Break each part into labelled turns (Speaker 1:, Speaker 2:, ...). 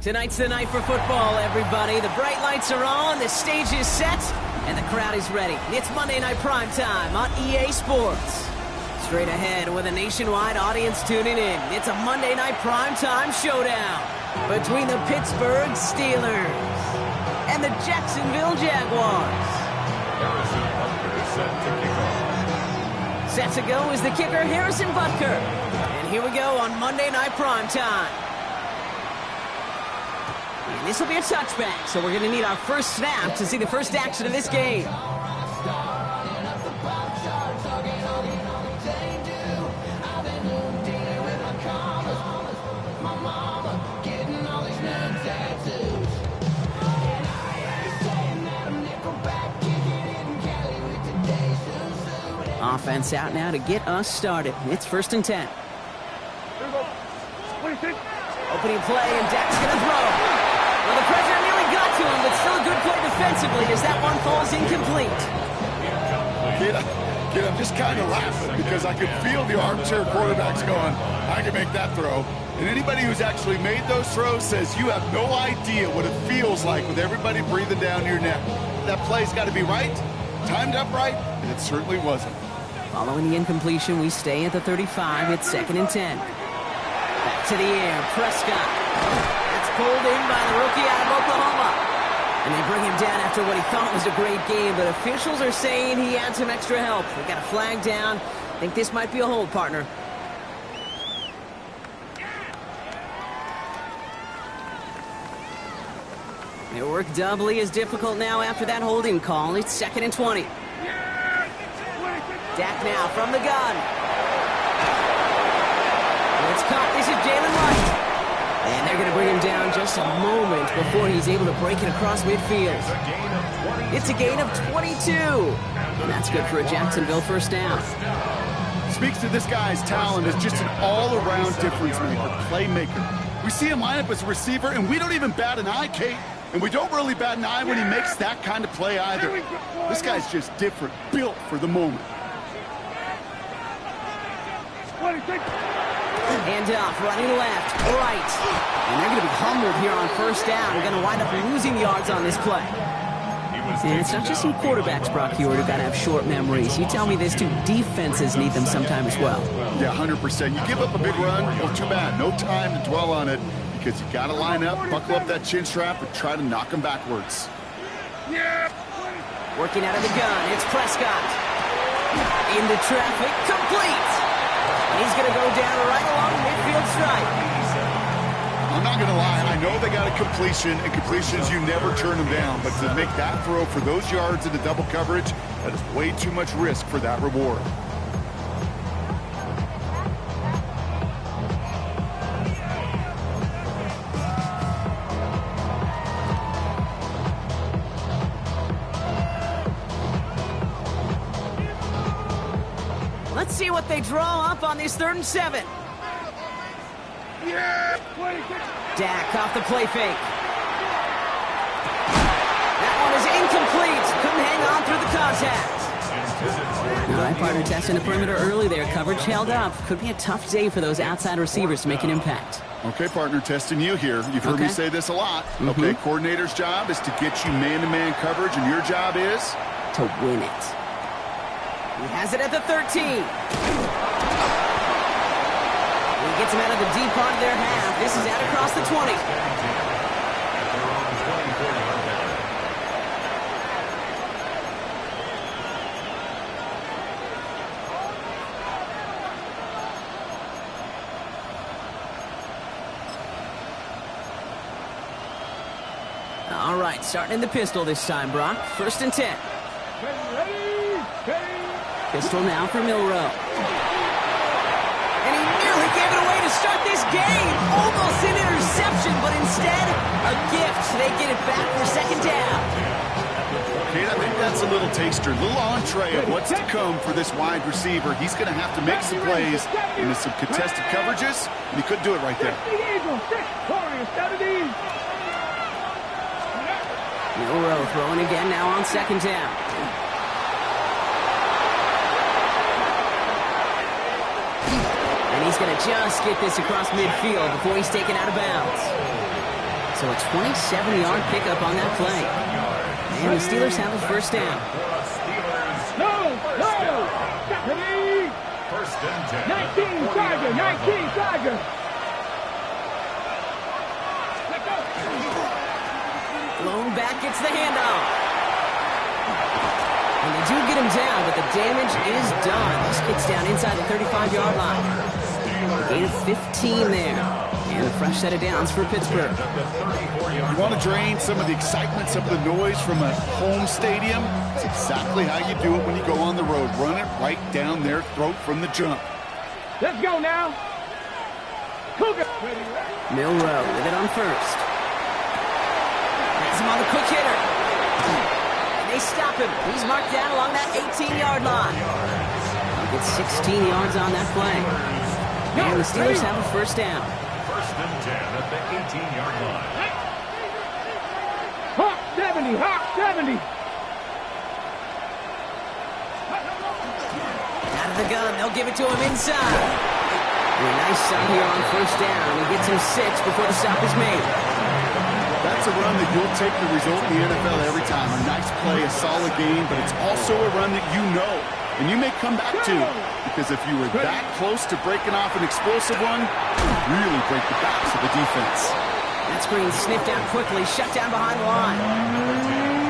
Speaker 1: Tonight's the night for football, everybody. The bright lights are on, the stage is set, and the crowd is ready. It's Monday Night Prime Time on EA Sports. Straight ahead with a nationwide audience tuning in, it's a Monday Night Prime Time showdown between the Pittsburgh Steelers and the Jacksonville Jaguars.
Speaker 2: Harrison Butker is set to kick off.
Speaker 1: Set to go is the kicker, Harrison Butker. And here we go on Monday Night Prime Time. And this will be a touchback, so we're going to need our first snap to see the first action of this game. Offense out now to get us started. It's 1st and 10. Opening play, and Dak's going to throw. Well, the pressure nearly got to him, but still a good play defensively as that one falls incomplete.
Speaker 3: Kid, I'm just kind of laughing because I could feel the armchair quarterbacks going, I can make that throw. And anybody who's actually made those throws says you have no idea what it feels like with everybody breathing down your neck. That play's got to be right, timed up right, and it certainly wasn't.
Speaker 1: Following the incompletion, we stay at the 35. It's 2nd and 10. Back to the air, Prescott. That's pulled in by the rookie out of Oklahoma. And they bring him down after what he thought was a great game, but officials are saying he had some extra help. We got a flag down. I think this might be a hold, partner. Their work doubly is difficult now after that holding call. It's 2nd and 20. Dak now from the gun. It's caught. This is Jalen White. And they're going to bring him down just a moment before he's able to break it across midfield. It's a gain of 22. And that's good for a Jacksonville first down.
Speaker 3: Speaks to this guy's talent as just an all-around difference maker, playmaker. We see him line up as a receiver, and we don't even bat an eye, Kate. And we don't really bat an eye when he makes that kind of play either. This guy's just different, built for the moment.
Speaker 1: Hand off, running left, right. And they're going to be humbled here on first down. They're going to wind up losing yards on this play. And it's not just some quarterbacks, Brock Huard, who got to have short memories. You tell me this too, defenses need them sometime as well.
Speaker 3: Yeah, 100%. You give up a big run, well, too bad. No time to dwell on it because you got to line up, buckle up that chin strap, and try to knock them backwards.
Speaker 1: Working out of the gun, it's Prescott. Into traffic, complete. He's going to go down right along midfield stripe.
Speaker 3: I'm not going to lie. I know they got a completion, and completions, you never turn them down. But to make that throw for those yards into double coverage, that is way too much risk for that reward.
Speaker 1: Let's see what they draw up on this 3rd and 7. Dak off the play fake. That one is incomplete. Couldn't hang on through the contact. All right, partner, testing the perimeter early there. Coverage held up. Could be a tough day for those outside receivers to make an impact.
Speaker 3: Okay, partner, testing you here. You've heard me say this a lot. Okay, coordinator's job is to get you man-to-man coverage, and your job is?
Speaker 1: To win it. He has it at the 13. He gets him out of the deep part of their half. This is out across the 20. All right, starting in the pistol this time, Brock. 1st and 10. Pistol now for Milroe. And he nearly gave it away to start this game. Almost an interception, but instead, a gift. They get it back for 2nd down.
Speaker 3: Kate, I think that's a little taster, a little entree of what's to come for this wide receiver. He's going to have to make some plays into some contested coverages, and he couldn't do it right there.
Speaker 1: Milroe throwing again now on 2nd down. And he's going to just get this across midfield before he's taken out of bounds. So a 27-yard pickup on that play. And the Steelers have a first down.
Speaker 2: First and 10.
Speaker 4: 19 Tiger, 19 Tiger.
Speaker 1: Blown back gets the handoff. And they do get him down, but the damage is done. This gets down inside the 35-yard line. A gain of 15 there. And a fresh set of downs for Pittsburgh.
Speaker 3: You want to drain some of the excitement, some of the noise from a home stadium? It's exactly how you do it when you go on the road. Run it right down their throat from the jump.
Speaker 4: Let's go now. Cougar.
Speaker 1: Milroe with it on first. Has him on the quick hitter. And they stop him. He's marked down along that 18-yard line. He gets 16 yards on that play. And the Steelers have a first down.
Speaker 2: First and 10 at the 18-yard line.
Speaker 4: Hawk 70, Hawk 70.
Speaker 1: Out of the gun, they'll give it to him inside. And a nice stop here on first down. He gets him 6 before the stop is made.
Speaker 3: That's a run that you'll take the result in the NFL every time. A nice play, a solid game, but it's also a run that you know and you may come back to, because if you were that close to breaking off an explosive one, you really break the backs of the defense.
Speaker 1: That screen sniffed out quickly, shut down behind the line.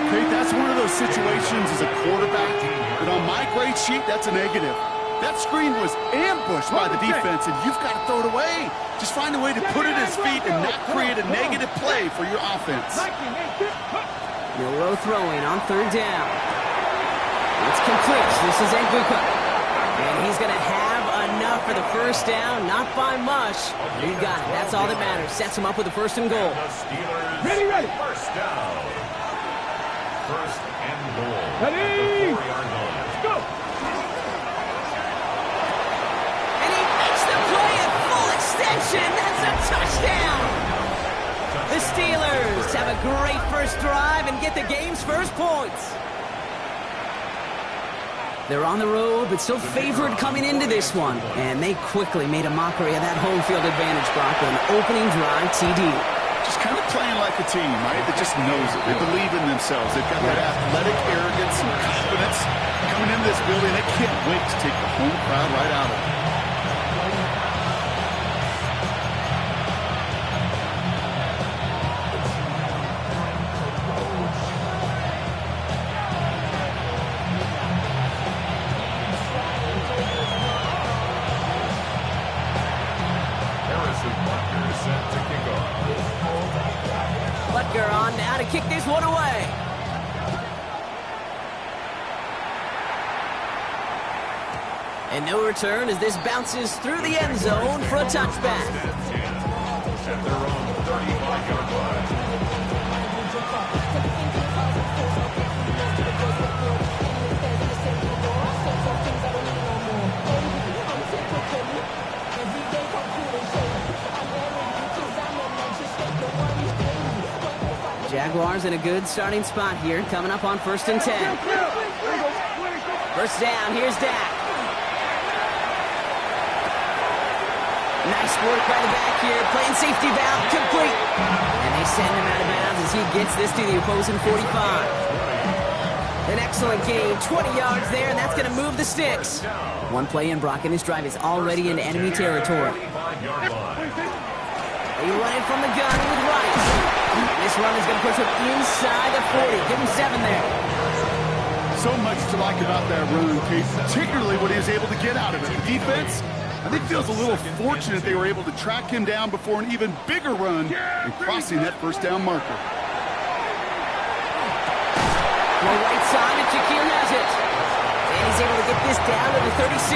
Speaker 3: Okay, that's one of those situations as a quarterback, but on my grade sheet, that's a negative. That screen was ambushed by the defense, and you've got to throw it away. Just find a way to put it at his feet and not create a negative play for your offense.
Speaker 1: Milroe throwing on third down. It's complete. This is Nguikwe. And he's going to have enough for the first down. Not by much. He got it. That's all that matters. Sets him up with a first and goal.
Speaker 2: The Steelers
Speaker 4: Ready.
Speaker 2: First down. First and goal.
Speaker 4: Ready.
Speaker 2: 4-yard line.
Speaker 4: Let's go.
Speaker 1: And he makes the play at full extension. That's a touchdown. The Steelers have a great first drive and get the game's first points. They're on the road, but still favored coming into this one. And they quickly made a mockery of that home field advantage, Brock, with an opening drive TD.
Speaker 3: Just kind of playing like a team, right? That just knows it. They believe in themselves. They've got that athletic arrogance and confidence coming into this building. They can't wait to take the home crowd right out of it.
Speaker 1: Butker on now to kick this one away. And no return as this bounces through the end zone for a touchback.
Speaker 2: At their own 35-yard line.
Speaker 1: Jaguars in a good starting spot here, coming up on 1st and 10. First down, here's Dak. Nice work by the back here, playing safety valve, complete. And they send him out of bounds as he gets this to the opposing 45. An excellent gain, 20 yards there, and that's going to move the sticks. One play in, Brock, and his drive is already into enemy territory. They run it from the gun with Rice. This run is going to push him inside the 40. Give him 7 there.
Speaker 3: So much to like about that run, Kate, particularly what he was able to get out of it. The defense, I think, feels a little fortunate they were able to track him down before an even bigger run and crossing that first down marker.
Speaker 1: The right side, and Shaquille has it. And he's able to get this down to the 36.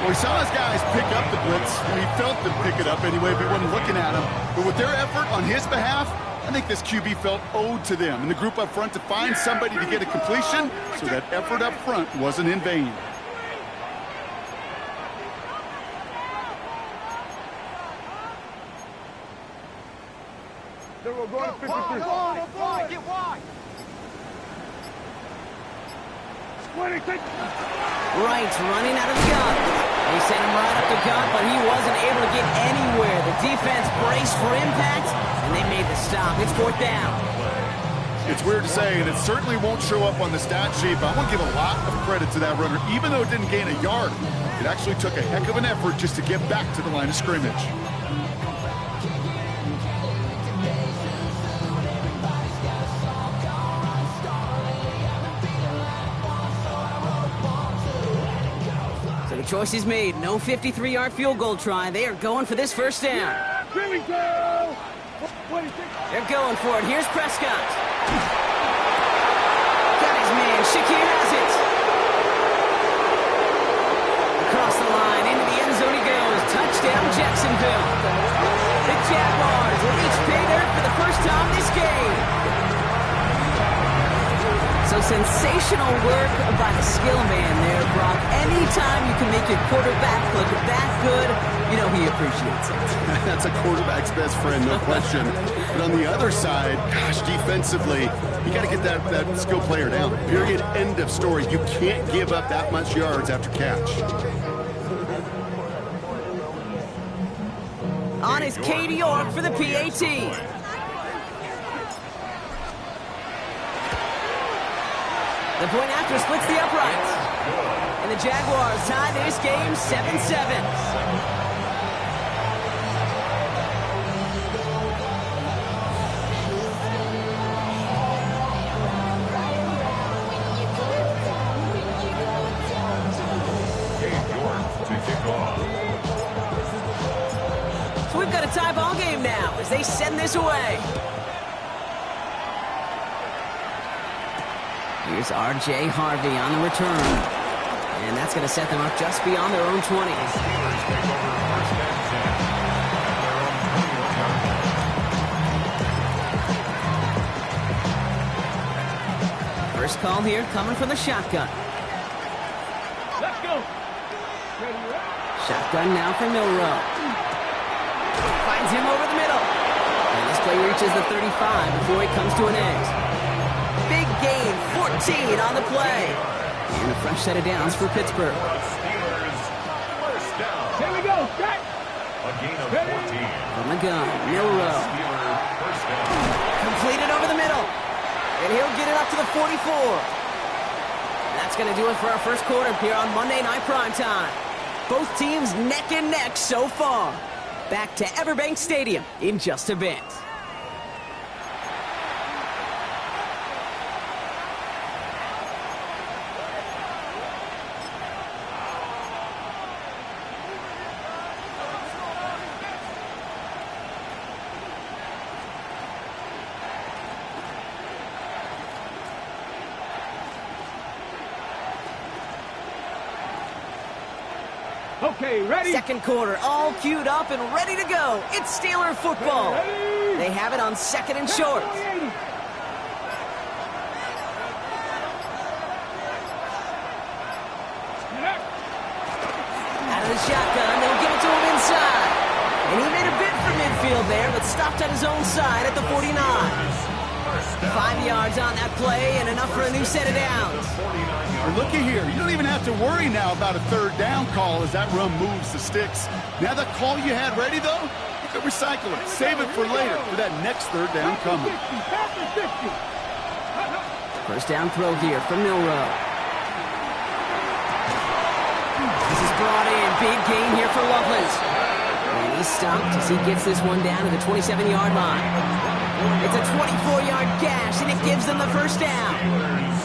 Speaker 3: Well, he saw his guys pick up the blitz, and he felt them pick it up anyway, but he wasn't looking at him. But with their effort on his behalf, I think this QB felt owed to them and the group up front to find somebody to get a completion, so that effort up front wasn't in vain.
Speaker 4: Then we're going to 53. Get wide. 26.
Speaker 1: Right, running out of the gun. He sent him right up the gut, but he wasn't able to get anywhere. The defense braced for impact, and they made the stop. It's 4th down.
Speaker 3: It's weird to say, and it certainly won't show up on the stat sheet, but I want to give a lot of credit to that runner. Even though it didn't gain a yard, it actually took a heck of an effort just to get back to the line of scrimmage.
Speaker 1: So the choice is made. No 53-yard field goal try. They are going for this 1st down.
Speaker 4: Here we go.
Speaker 1: They're going for it. Here's Prescott. Got his man. Shakir has it. Across the line, into the end zone he goes. Touchdown, Jacksonville. The Jaguars will each pay dirt for the first time this game. So sensational work by the skill man there, Brock. Anytime you can make your quarterback look that good, you know he appreciates it.
Speaker 5: That's a quarterback's best friend, no question. But on the other side, gosh, defensively, you got to get that skill player down. Period, end of story. You can't give up that much yards after catch.
Speaker 1: On is Katie York for the PAT. The point after splits the uprights. And the Jaguars tie this game 7-7. So we've got a tie ball game now as they send this away. Here's R.J. Harvey on the return. And that's going to set them up just beyond their own 20. First call here coming from the shotgun.
Speaker 4: Let's go.
Speaker 1: Shotgun now for Milroe. Finds him over the middle. And this play reaches the 35 before it comes to an end. Big gain, 14 on the play. And a fresh set of downs for Pittsburgh.
Speaker 4: Here we go. Jack.
Speaker 2: A gain of 14.
Speaker 1: From the gun, Milroe.
Speaker 2: First down.
Speaker 1: Completed over the middle. And he'll get it up to the 44. That's going to do it for our first quarter here on Monday Night Primetime. Both teams neck and neck so far. Back to Everbank Stadium in just a bit.
Speaker 4: Okay, ready?
Speaker 1: Second quarter, all queued up and ready to go. It's Steeler football.
Speaker 4: Ready.
Speaker 1: They have it on 2nd and short. Out of the shotgun, they'll give it to him inside. And he made a bid for midfield there, but stopped at his own side at the 49. 5 yards on that play and enough for a new set of downs.
Speaker 3: And looky here, you don't even have to worry now about a 3rd down call as that run moves the sticks. Now that call you had ready, though, you could recycle it. Save it for later for that next 3rd down coming.
Speaker 1: First down throw here from Milroe. This is brought in. Big gain here for Loveland. And he's stopped as he gets this one down to the 27-yard line. It's a 24-yard gash, and it gives them the first down.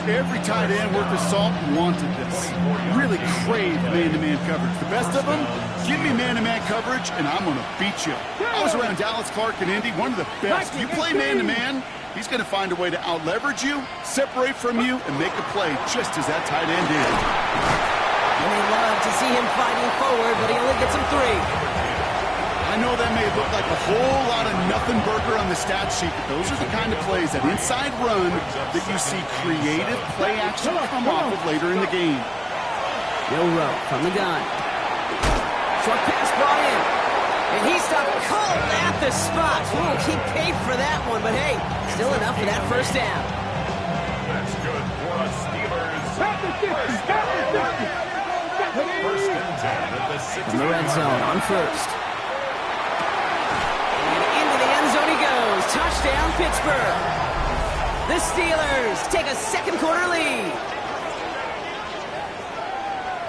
Speaker 3: Every tight end worth his salt wanted this. Really craved man-to-man coverage. The best of them, give me man-to-man coverage, and I'm going to beat you. I was around Dallas Clark and Indy, one of the best. You play man-to-man, he's going to find a way to out-leverage you, separate from you, and make a play just as that tight end did.
Speaker 1: And they love to see him fighting forward, but he only gets him 3.
Speaker 3: I know that may look like a whole lot of nothing burger on the stat sheet, but those are the kind of plays, that inside run, that you see creative play action come off of later in the game.
Speaker 1: Milroe from the gun. Short pass brought in. And he stopped cold at the spot. Ooh, he paid for that one, but hey, still enough for that first down.
Speaker 2: That's good for us Steelers.
Speaker 4: Back to 50.
Speaker 2: First and 10 at
Speaker 1: In the red zone on first. And into the end zone he goes. Touchdown, Pittsburgh. The Steelers take a second quarter lead.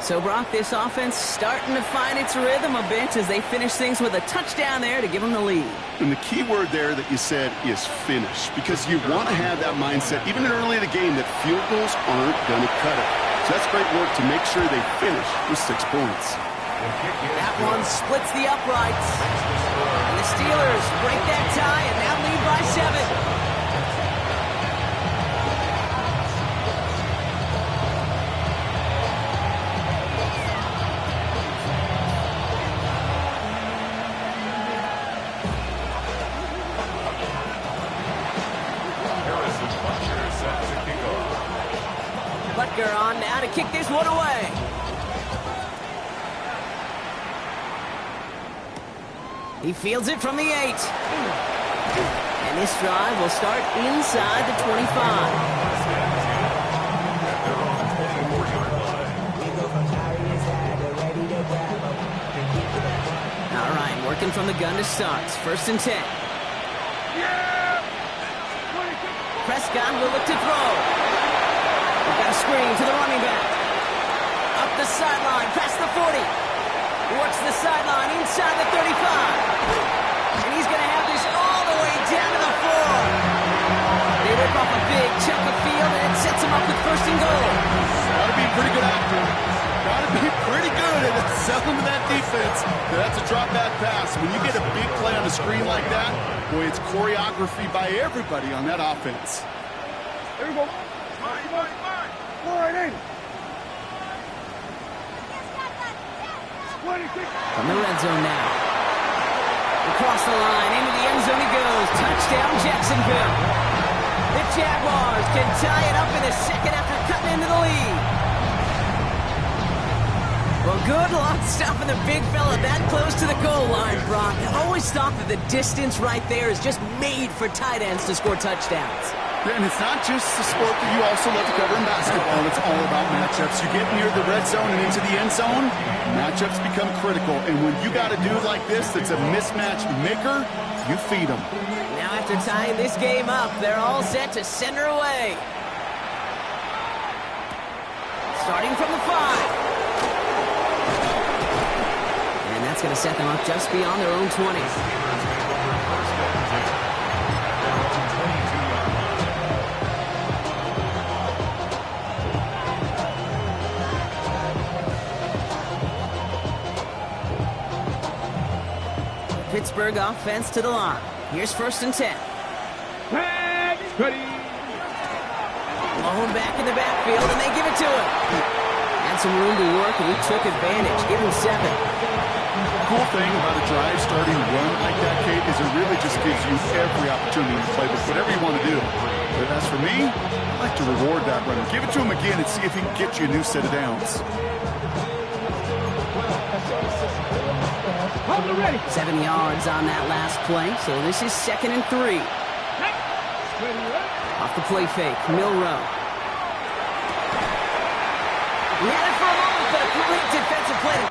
Speaker 1: So, Brock, this offense starting to find its rhythm a bit as they finish things with a touchdown there to give them the lead.
Speaker 5: And the key word there that you said is finish, because you want to have that mindset, even early in the game, that field goals aren't going to cut it. So that's great work to make sure they finish with 6 points.
Speaker 1: That one splits the uprights. And the Steelers break that tie and now lead by 7. Butker on now to kick this one away. He fields it from the 8. And this drive will start inside the 25. All right, working from the gun to start. 1st and 10. Prescott will look to throw. Got a screen to the running back. Up the sideline, past the 40. Works the sideline inside the 35. And he's going to have this all the way down to the 4. They rip off a big chunk of field, and it sets him up with 1st and goal.
Speaker 5: Got to be pretty good actor. Got to be pretty good at selling to that defense. That's a drop back pass. When you get a big play on the screen like that, boy, it's choreography by everybody on that offense.
Speaker 4: There we go.
Speaker 1: From the red zone now. Across the line, into the end zone he goes. Touchdown, Jacksonville. The Jaguars can tie it up in the second after cutting into the lead. Well, good luck stopping the big fella that close to the goal line, Brock. I always thought that the distance right there is just made for tight ends to score touchdowns.
Speaker 5: And it's not just the sport that you also love to cover in basketball. It's all about matchups. You get near the red zone and into the end zone, matchups become critical. And when you got a dude like this that's a mismatch maker, you feed him.
Speaker 1: Now after tying this game up, they're all set to send her away. Starting from the 5. And that's going to set them up just beyond their own 20. Pittsburgh offense to the line. Here's 1st and 10.
Speaker 4: Ready.
Speaker 1: Lone back in the backfield, and they give it to him. Had some room to work, and he took advantage. Give him 7.
Speaker 5: The cool thing about a drive starting run like that, Kate, is it really just gives you every opportunity to play with whatever you want to do. But as for me, I like to reward that runner. Give it to him again and see if he can get you a new set of downs.
Speaker 1: 7 yards on that last play, so this is 2nd and 3. Off the play fake, Milroe. He had it for a moment, but a great defensive play.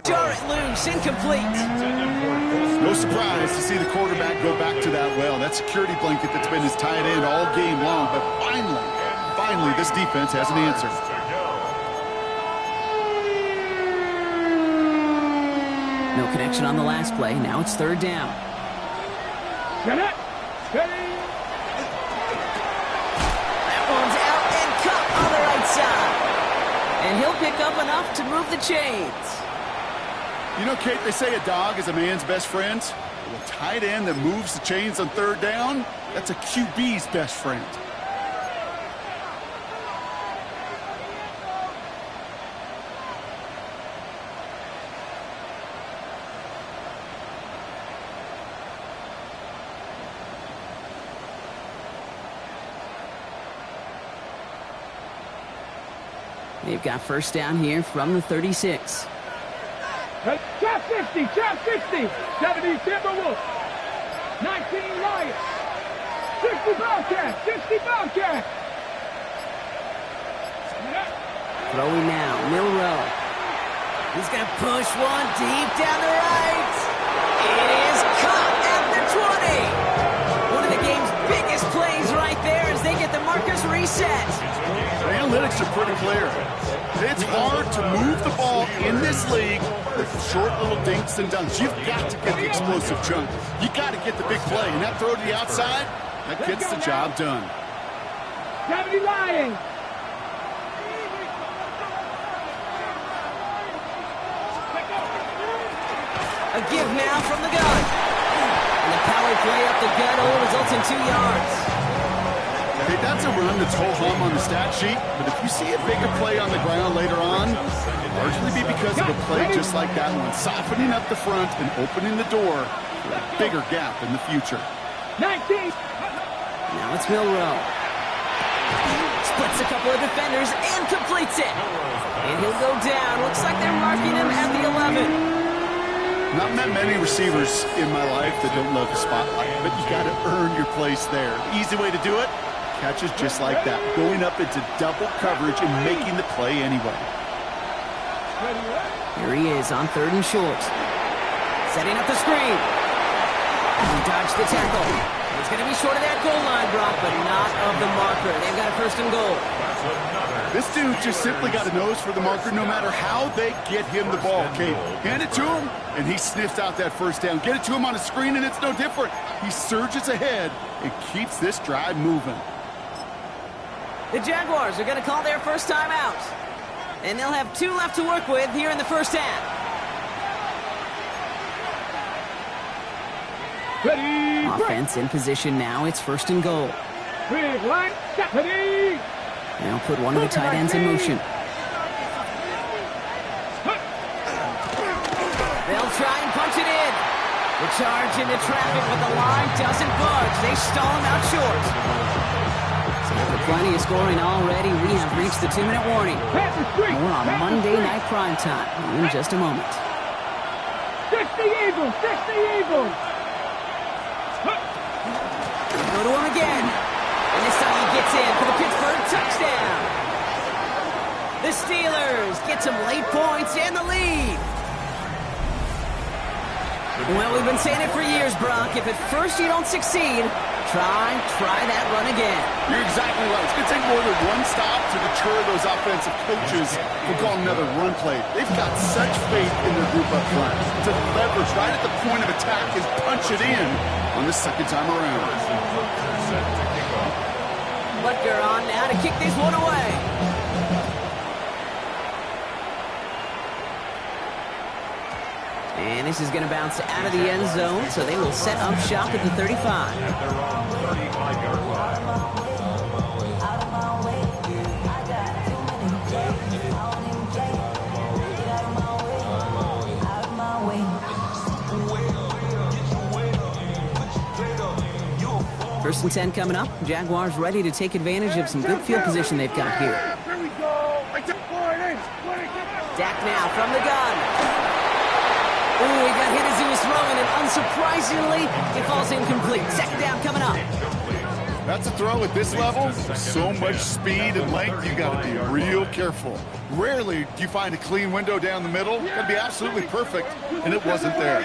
Speaker 1: Jarrett loose, incomplete.
Speaker 5: No surprise to see the quarterback go back to that well. That security blanket that's been his tight end all game long, but finally, this defense has an answer.
Speaker 1: No connection on the last play. Now it's 3rd down.
Speaker 4: Steady.
Speaker 1: That one's out and cut on the right side. And he'll pick up enough to move the chains.
Speaker 5: You know, Kate, they say a dog is a man's best friend. Well, a tight end that moves the chains on 3rd down, that's a QB's best friend.
Speaker 1: They've got first down here from the 36.
Speaker 4: Trap 50, trap 50. 70 Timberwolves. 19 Lions. 60 Bobcats, 60 Bobcats.
Speaker 1: Throwing now, Milroe. He's going to push one deep down the right. It is caught at the 20. One of the game's biggest plays right there as they get the markers reset.
Speaker 3: The analytics are pretty clear. It's hard to move the ball in this league with short little dinks and dunks. You've got to get the explosive chunk. You got to get the big play. And that throw to the outside, that gets the job done.
Speaker 4: 70 Lions.
Speaker 1: A give now from the gun. And the power play up the gut only results in 2 yards.
Speaker 3: Hey, that's a run that's ho-hum on the stat sheet, but if you see a bigger play on the ground later on, it'll largely be because of a play just like that one, softening up the front and opening the door for a bigger gap in the future.
Speaker 4: 19.
Speaker 1: Now it's Milroe. Splits a couple of defenders and completes it. And he'll go down. Looks like they're marking him at the 11.
Speaker 3: Not met many receivers in my life that don't love the spotlight, but you got to earn your place there. The easy way to do it, catches just like that, going up into double coverage and making the play anyway.
Speaker 1: Here he is on 3rd and short. Setting up the screen. He dodged the tackle. He's going to be short of that goal line, Brock, but not of the marker. They've got a 1st and goal.
Speaker 3: This dude just simply got a nose for the marker no matter how they get him the ball, Kate. Hand it to him, and he sniffs out that 1st down. Get it to him on a screen, and it's no different. He surges ahead and keeps this drive moving.
Speaker 1: The Jaguars are going to call their first time out. And they'll have 2 left to work with here in the first half.
Speaker 4: Ready.
Speaker 1: Offense in position now. It's 1st and goal.
Speaker 4: Big line. Ready.
Speaker 1: They'll put one of the tight ends in motion. They'll try and punch it in. The charge into traffic, but the line doesn't budge. They stall him out short. So after plenty of scoring already, we have reached the 2-minute warning. More on Monday Night Primetime in just a moment.
Speaker 4: 60 Eagles, 60 Eagles.
Speaker 1: Go to him again. And this time he gets in for the Pittsburgh touchdown. The Steelers get some late points and the lead. Well, we've been saying it for years, Brock. If at first you don't succeed, try that run again.
Speaker 3: You're exactly right. It's going to take more than one stop to deter those offensive coaches from calling another run play. They've got such faith in their group up front to leverage right at the point of attack and punch it in on the 2nd time around.
Speaker 1: Butker on now to kick this one away. And this is going to bounce out of the end zone, so they will set up shop at the 35.
Speaker 2: At their own 35-yard line.
Speaker 1: First and 10 coming up. Jaguars ready to take advantage of some good field position they've got here.
Speaker 4: Here we go.
Speaker 1: Dak now from the gun. Ooh, he got hit as he was throwing, and unsurprisingly, it falls incomplete. 2nd down coming up.
Speaker 3: That's a throw at this level. So much speed and length, you got to be real careful. Rarely do you find a clean window down the middle. Got to be absolutely perfect, and it wasn't there.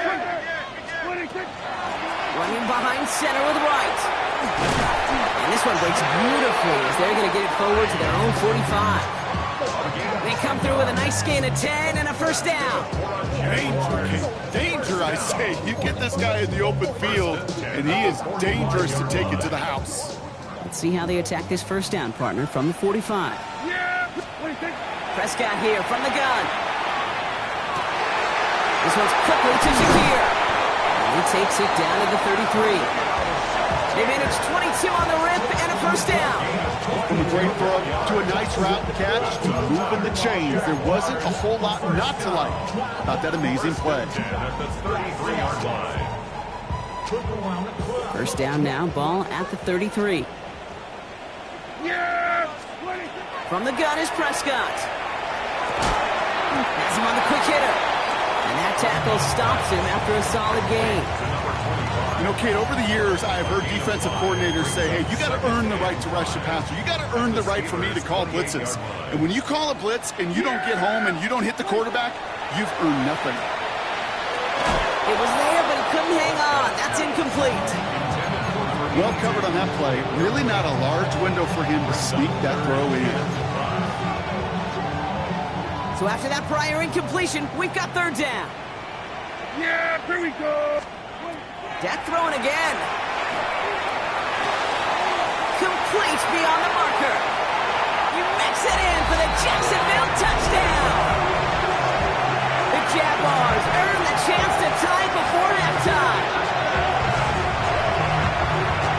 Speaker 1: Running behind center with right. And this one breaks beautifully as they're going to get it forward to their own 45. They come through with a nice gain of 10 and a 1st down.
Speaker 3: Danger, I say. You get this guy in the open field, and he is dangerous to take it to the house.
Speaker 1: Let's see how they attack this 1st down, partner, from the 45. Prescott here from the gun. This one's quickly to Shakir. And he takes it down to the 33. They managed 22 on the rip and a 1st down.
Speaker 3: From a great throw to a nice route catch to moving the chains, there wasn't a whole lot not to like about that amazing play.
Speaker 2: At the 33-yard line.
Speaker 1: 1st down now, ball at the 33. From the gun is Prescott. Has him on the quick hitter. And that tackle stops him after a solid gain.
Speaker 5: You know, Kate, over the years, I've heard defensive coordinators say, hey, you got to earn the right to rush the passer. You got to earn the right for me to call blitzes. And when you call a blitz and you don't get home and you don't hit the quarterback, you've earned nothing.
Speaker 1: It was there, but he couldn't hang on. That's incomplete.
Speaker 5: Well covered on that play. Really not a large window for him to sneak that throw in.
Speaker 1: So after that prior incompletion, we've got third down.
Speaker 4: Yeah, here we go.
Speaker 1: Dak throwing again. Complete beyond the marker. He makes it in for the Jacksonville touchdown. The Jaguars earn the chance to tie before halftime.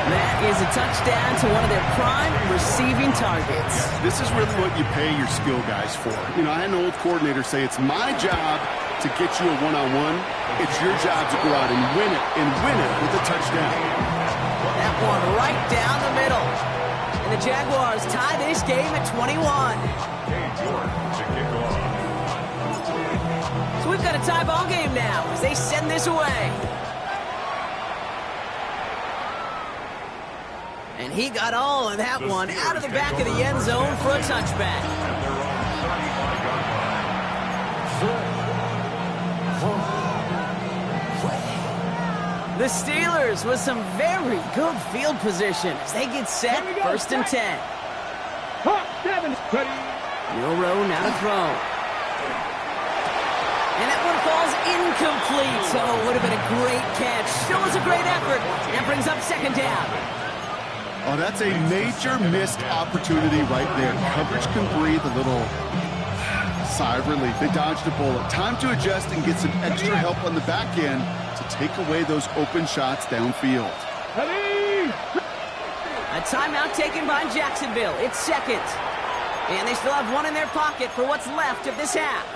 Speaker 1: That is a touchdown to one of their prime receiving targets.
Speaker 5: This is really what you pay your skill guys for. You know, I had an old coordinator say it's my job to get you a one-on-one. It's your job to go out and win it with a touchdown.
Speaker 1: That one right down the middle. And the Jaguars tie this game at 21. So we've got a tie ball game now as they send this away. And he got all of that one out of the back of the end zone for a touchback. The Steelers with some very good field position as they get set, first and 10.
Speaker 4: Top 7. Ready.
Speaker 1: Milroe now to throw. And that one falls incomplete. So it would have been a great catch. Still was a great effort. That brings up second down.
Speaker 5: Oh, that's a major missed opportunity right there. Coverage can breathe a little sigh of relief. They dodged a bullet. Time to adjust and get some extra help on the back end to take away those open shots downfield.
Speaker 4: Ready.
Speaker 1: A timeout taken by Jacksonville. It's second. And they still have one in their pocket for what's left of this half.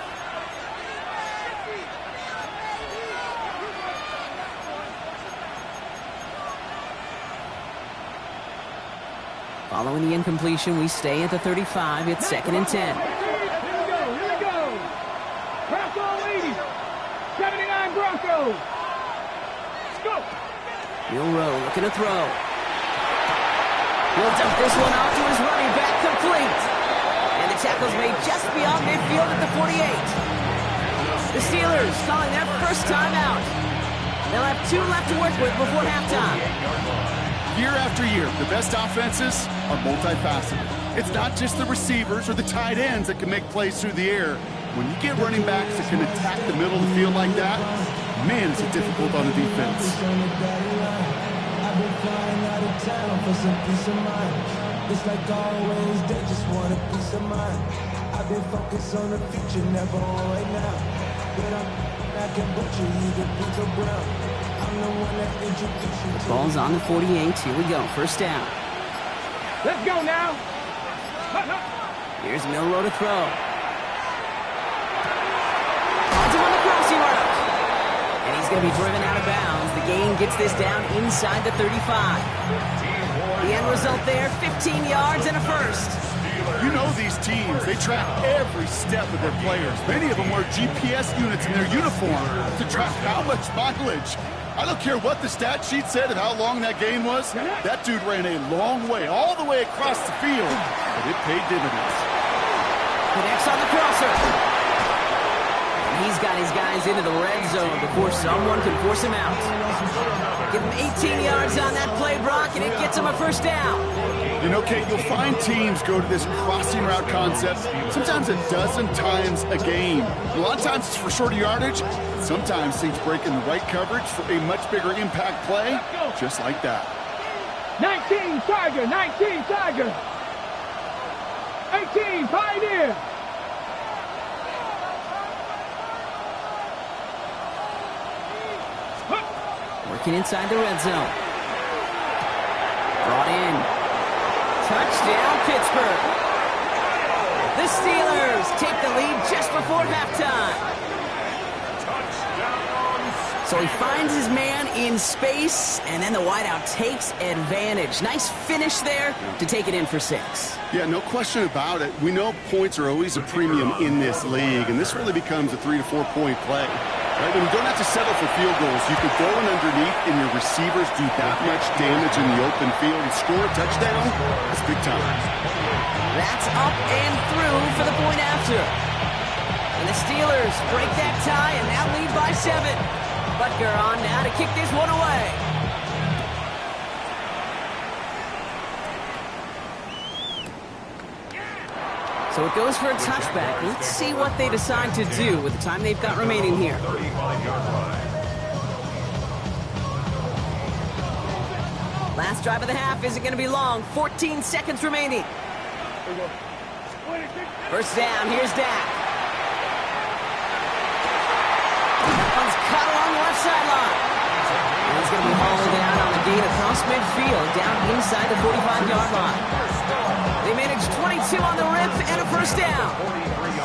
Speaker 1: Following the incompletion, we stay at the 35. It's second and 10.
Speaker 4: Here we go. Bronco ladies. 79 Broncos. Let's go.
Speaker 1: Milroe looking to throw. He'll dump this one off to his running back, complete. And the tackle's made just beyond midfield at the 48. The Steelers calling their first timeout. They'll have 2 left to work with before halftime.
Speaker 5: Year after year, the best offenses are multifaceted. It's not just the receivers or the tight ends that can make plays through the air. When you get running backs that can attack the middle of the field like that, man, is it difficult on the defense.
Speaker 6: I've been flying out of town for some peace of mind. It's like always, they just want a peace of mind. I've been focused on the future, never on right now. But I can butcher you, the Peter Brown. I'm the one that introduced you to.
Speaker 1: Ball's on the 48. Here we go. First down.
Speaker 4: Let's go now.
Speaker 1: Here's Milroe to throw. Onto on the crossing route. And he's going to be driven out of bounds. The gain gets this down inside the 35. The end result there, 15 yards and a first.
Speaker 5: You know these teams, they track every step of their players. Many of them wear GPS units in their uniform to track how much mileage. I don't care what the stat sheet said and how long that game was. That dude ran a long way, all the way across the field, but it paid dividends.
Speaker 1: Connects on the crosser. And he's got his guys into the red zone before someone can force him out. Give him 18 yards on that play, Brock, and it gets him a first down.
Speaker 5: You know, Kate, you'll find teams go to this crossing route concept sometimes a dozen times a game. A lot of times it's for shorter yardage. Sometimes things break in the right coverage for a much bigger impact play, just like that.
Speaker 4: 19 Tiger, 19 Tiger. 18 Pioneer.
Speaker 1: Working inside the red zone. Brought in. Touchdown, Pittsburgh. The Steelers take the lead just before halftime.
Speaker 2: Touchdown,
Speaker 1: So he finds his man in space, and then the wideout takes advantage. Nice finish there to take it in for 6.
Speaker 5: Yeah, no question about it. We know points are always a premium in this league, and this really becomes a 3 to 4 point play. Right? When you don't have to settle for field goals, you can throw it underneath, and your receivers do that much damage in the open field and score a touchdown. That's big time.
Speaker 1: That's up and through for the point after. And the Steelers break that tie and now lead by 7. Butker on now to kick this one away. So it goes for a touchback. Let's see what they decide to do with the time they've got remaining here.
Speaker 2: 35-yard line.
Speaker 1: Last drive of the half isn't going to be long. 14 seconds remaining. First down, here's Dak. That one's cut along the left sideline. And he's going to be hauled out on the gain across midfield, down inside the 45-yard line. They managed 22 on the rip and a first down.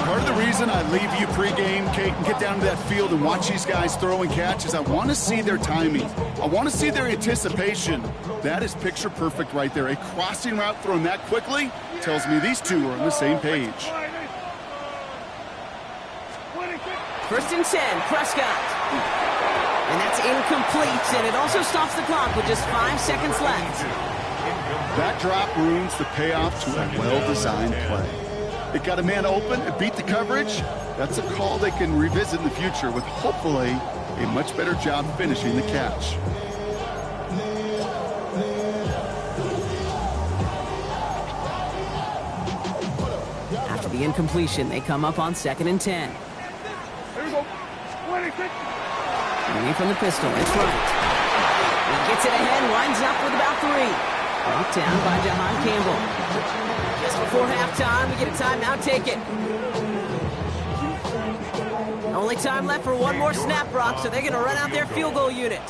Speaker 5: Part of the reason I leave you pregame, Kate, and get down to that field and watch these guys throw and catch is I want to see their timing. I want to see their anticipation. That is picture perfect right there. A crossing route thrown that quickly tells me these two are on the same page.
Speaker 1: First and 10, Prescott. And that's incomplete, and it also stops the clock with just 5 seconds left.
Speaker 5: That drop ruins the payoff to a well-designed play. It got a man open, it beat the coverage. That's a call they can revisit in the future with hopefully a much better job finishing the catch.
Speaker 1: After the incompletion, they come up on 2nd and 10. Running from the pistol, it's right. He gets it ahead, winds up with about 3. Brought down by Jahan Campbell. Just before halftime, we get a timeout, take it. Only time left for one more snap, Brock, so they're going to run out their field goal unit.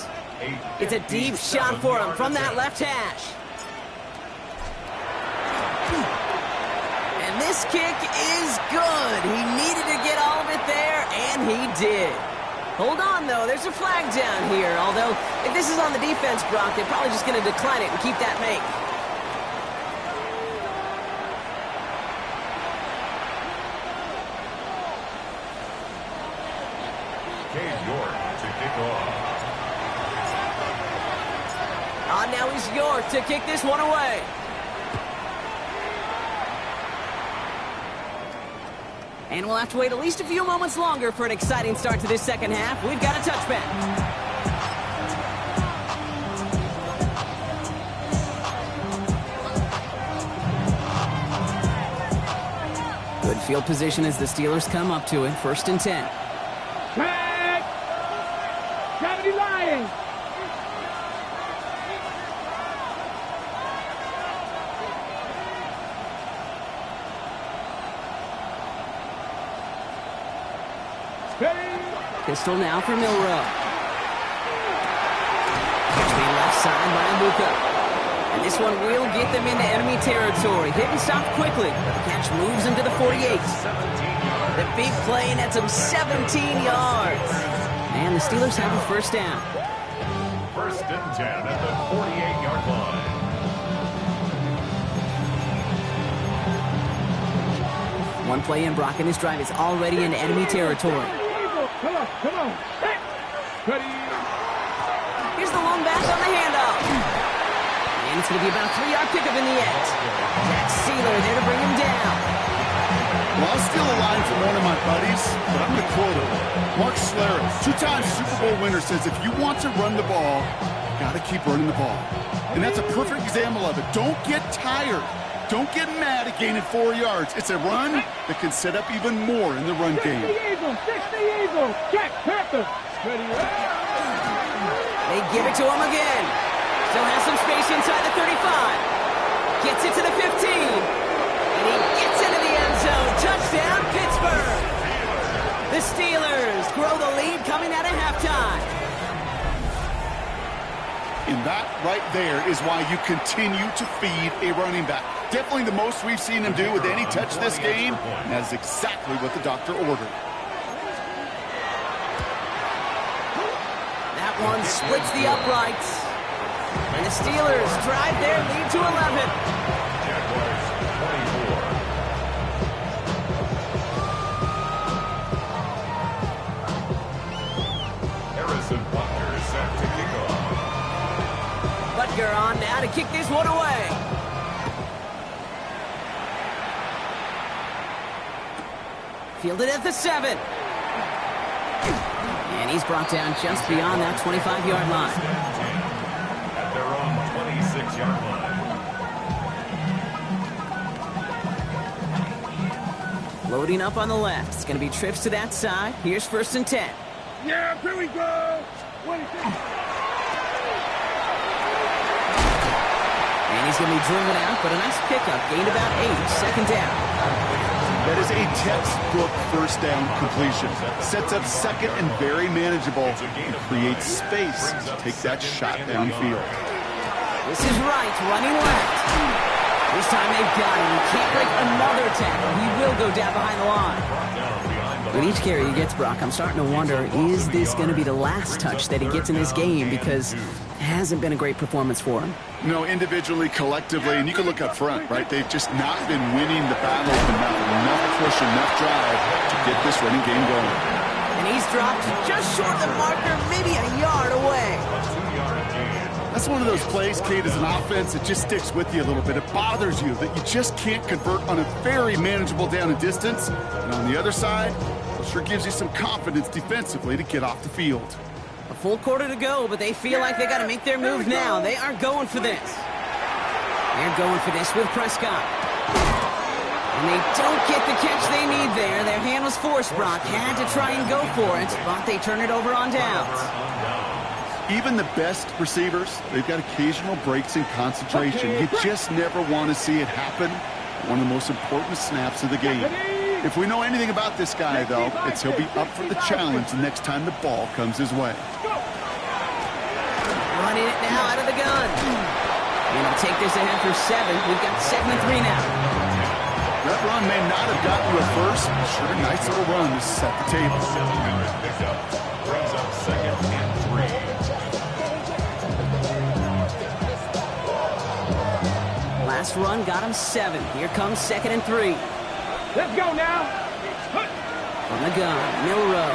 Speaker 1: It's a deep shot for him from that left hash. And this kick is good. He needed to get all of it there, and he did. Hold on, though. There's a flag down here. Although, if this is on the defense, Brock, they're probably just going to decline it and keep that make.
Speaker 2: Cade York to kick off.
Speaker 1: Now he's York to kick this one away. And we'll have to wait at least a few moments longer for an exciting start to this second half. We've got a touchback. Good field position as the Steelers come up to it. 1st and 10.
Speaker 4: Tag! Gravity Lions!
Speaker 1: Pistol now for Milrow. Catch being left side by Amuka. And this one will get them into enemy territory. Hit and stop quickly, but the catch moves him to the 48. The big play, and that's him 17 yards. And the Steelers have a first down.
Speaker 2: 1st and 10 at the 48-yard line.
Speaker 1: One play in, Brock, and his drive is already in enemy territory.
Speaker 4: Come on, come on. Ready.
Speaker 1: Here's the long back on the handoff. And it's going to be about a 3-yard pickup in the end. Jack Sealer there to bring him down.
Speaker 5: Well, I'll steal a line from one of my buddies, but I'm going to quote him. Mark Schlereth, 2-time Super Bowl winner, says if you want to run the ball, you got to keep running the ball. And that's a perfect example of it. Don't get tired. Don't get mad at gaining 4 yards. It's a run that can set up even more in the run game.
Speaker 4: 60 Eagles, Jack Panther. Ready,
Speaker 1: They give it to him again. Still has some space inside the 35. Gets it to the 15. And he gets into the end zone. Touchdown, Pittsburgh. The Steelers grow the lead coming out of halftime.
Speaker 5: And that right there is why you continue to feed a running back. Definitely the most we've seen him do with any touch this game. And that's exactly what the doctor ordered.
Speaker 1: one splits the uprights. And the Steelers drive their lead to 11.
Speaker 2: Jaguars 24. Harrison Butker is set to kick off.
Speaker 1: Butker on now to kick this one away. Fielded at the 7. And he's brought down just beyond that 25-yard line.
Speaker 2: At their own 26-yard line.
Speaker 1: Loading up on the left. It's going to be trips to that side. Here's 1st and 10.
Speaker 4: Yeah, here we go. 26.
Speaker 1: And he's going to be driven out, but a nice pickup. Gained about 8. Second down.
Speaker 5: That is a textbook first down completion. Sets up second and very manageable. And creates space to take that shot downfield.
Speaker 1: This is right, running left. This time they've got him. He can't break another tackle. He will go down behind the line. With each carry he gets, Brock, I'm starting to wonder, is this going to be the last touch that he gets in this game? Because it hasn't been a great performance for him.
Speaker 3: You know, individually, collectively, and you can look up front, right? They've just not been winning the battle enough push, enough drive to get this running game going.
Speaker 1: And he's dropped just short of the marker, maybe a yard away.
Speaker 3: That's one of those plays, Kate, as an offense, it just sticks with you a little bit. It bothers you that you just can't convert on a very manageable down and distance. And on the other side, it sure gives you some confidence defensively to get off the field.
Speaker 1: A full quarter to go, but they feel like they got to make their move now. They are going for this. They're going for this with Prescott. And they don't get the catch they need there. Their hand was forced, Brock. Had to try and go for it, but they turn it over on downs.
Speaker 5: Even the best receivers, they've got occasional breaks in concentration. You just never want to see it happen. One of the most important snaps of the game. If we know anything about this guy, though, it's he'll be up for the challenge the next time the ball comes his way.
Speaker 1: Running it now out of the gun. And he'll take this ahead for 7. We've got 2nd and 3 now.
Speaker 5: That run may not have gotten you a first. Sure, nice little run to set the table.
Speaker 2: Picked up. Brings up 2nd and 3.
Speaker 1: Last run got him 7. Here comes 2nd and 3.
Speaker 4: Let's go now.
Speaker 1: From the gun, Milrow.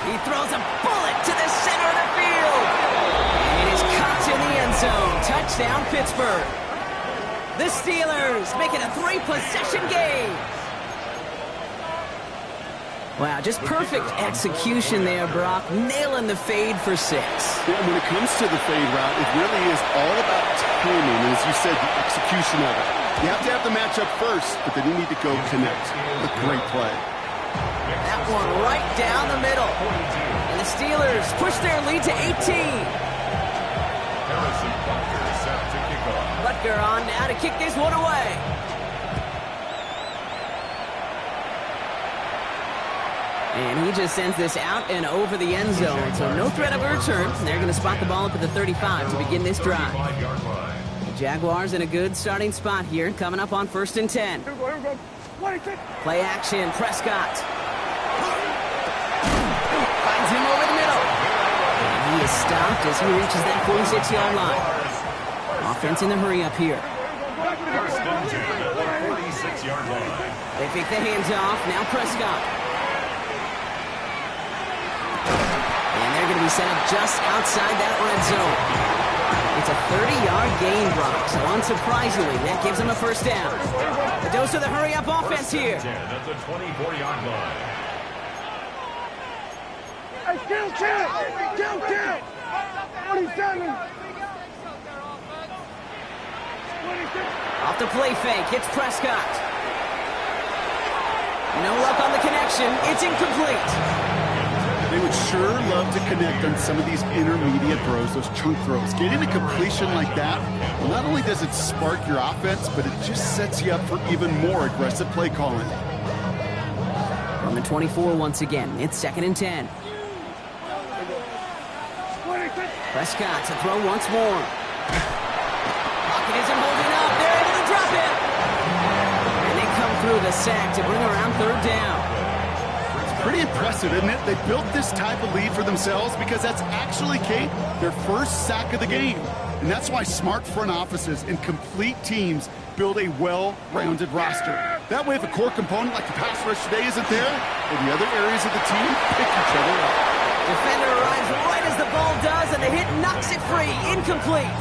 Speaker 1: He throws a bullet to the center of the field. And it is caught in the end zone. Touchdown, Pittsburgh. The Steelers make it a 3-possession game. Wow, just perfect execution there, Brock. Nailing the fade for 6.
Speaker 5: Yeah, when it comes to the fade route, it really is all about timing, and as you said, the execution of it. You have to have the matchup first, but then you need to go connect. A great play.
Speaker 1: That one right down the middle. And the Steelers push their lead to 18.
Speaker 2: Harrison Butker is set to kick off.
Speaker 1: Butker on now to kick this one away. And he just sends this out and over the end zone. So no threat of a return. They're going to spot the ball up at the 35 to begin this drive.
Speaker 2: 35-yard line.
Speaker 1: The Jaguars in a good starting spot here, coming up on 1st and 10.
Speaker 4: Here we go, here we go. 26.
Speaker 1: Play action, Prescott. Finds him over the middle. And he is stopped as he reaches that 46-yard line. Offense in the hurry up here.
Speaker 2: 1st and 10 at the 46-yard line.
Speaker 1: They pick the hands off. Now Prescott. And they're going to be set up just outside that red zone. It's a 30-yard gain, Brock. So unsurprisingly, that gives them a 1st down. The dose of the hurry-up offense here.
Speaker 2: 10 at the 24-yard line.
Speaker 4: Hey, count. 27. 26.
Speaker 1: Off the play fake, hits Prescott. No luck on the connection. It's incomplete.
Speaker 5: They would sure love to connect on some of these intermediate throws, those chunk throws. Getting a completion like that, well, not only does it spark your offense, but it just sets you up for even more aggressive play calling.
Speaker 1: From the 24 once again, it's 2nd and 10. Prescott to throw once more. Pocket isn't holding up. They're able to drop it. And they come through the sack to bring around 3rd down.
Speaker 5: Pretty impressive, isn't it? They built this type of lead for themselves because that's actually, Kate, their first sack of the game. And that's why smart front offices and complete teams build a well-rounded roster. That way, if a core component like the pass rush today isn't there, or the other areas of the team pick each other up.
Speaker 1: Defender arrives right as the ball does, and the hit knocks it free. Incomplete.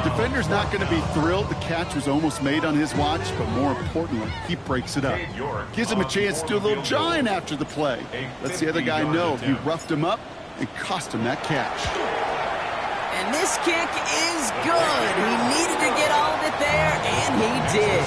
Speaker 5: Defender's not going to be thrilled the catch was almost made on his watch, but more importantly, he breaks it up. Gives him a chance to do a little jawing after the play. Lets the other guy know he roughed him up and cost him that catch.
Speaker 1: And this kick is good. He needed to get all of it there, and he did.